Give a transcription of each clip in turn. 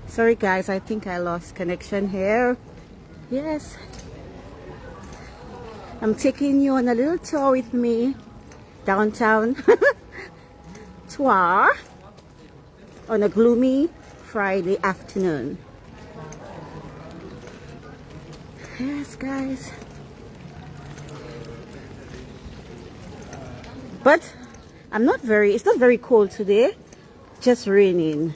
Sorry guys, I think I lost connection here. Yes, I'm taking you on a little tour with me downtown tour on a gloomy Friday afternoon. Yes guys, but it's not very cold today, just raining,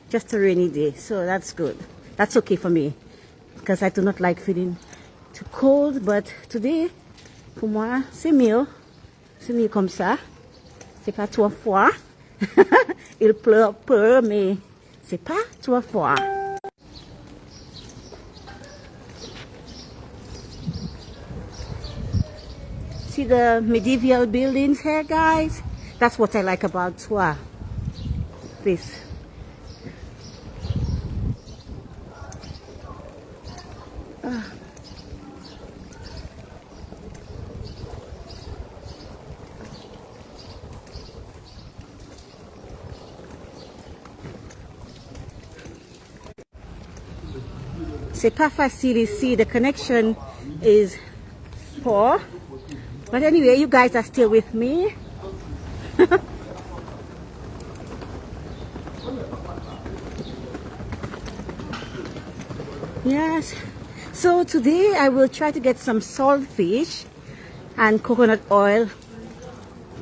just a rainy day, so that's good. That's okay for me because I do not like feeling too cold. But today pour moi c'est mieux comme ça, c'est pas trop froid. Il pleut un peu mais c'est pas trop froid. See the medieval buildings here guys? That's what I like about Troyes. This. C'est pas facile ici, the connection is poor. But anyway, you guys are still with me. Yes. So today I will try to get some saltfish and coconut oil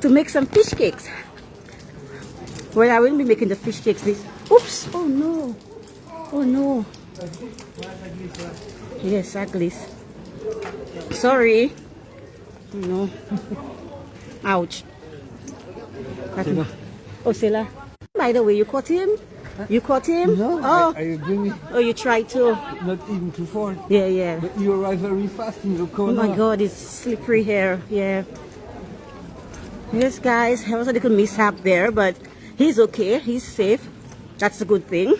to make some fish cakes. Well, I will be making the fish cakes. Oops! Oh no! Oh no! Yes, ugly. Sorry. No. Ouch. Oh, Sela. By the way, you caught him? You caught him? No, oh. I agree. Oh, you tried to? Not even too far. Yeah, yeah. But you arrive very fast in the corner. Oh my god, it's slippery here. Yeah. Yes, guys, there was a little mishap there, but he's okay. He's safe. That's a good thing.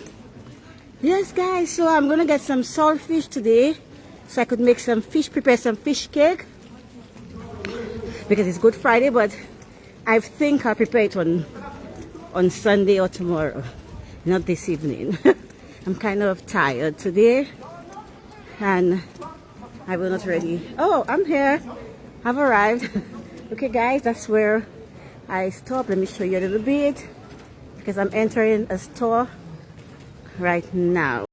Yes, guys, so I'm gonna get some saltfish today so I could make some fish, prepare some fish cake. Because it's Good Friday, but I think I'll prepare it on Sunday or tomorrow, not this evening. I'm kind of tired today and I will not ready. Oh, I'm here. I've arrived. Okay guys, that's where I stop. Let me show you a little bit because I'm entering a store right now.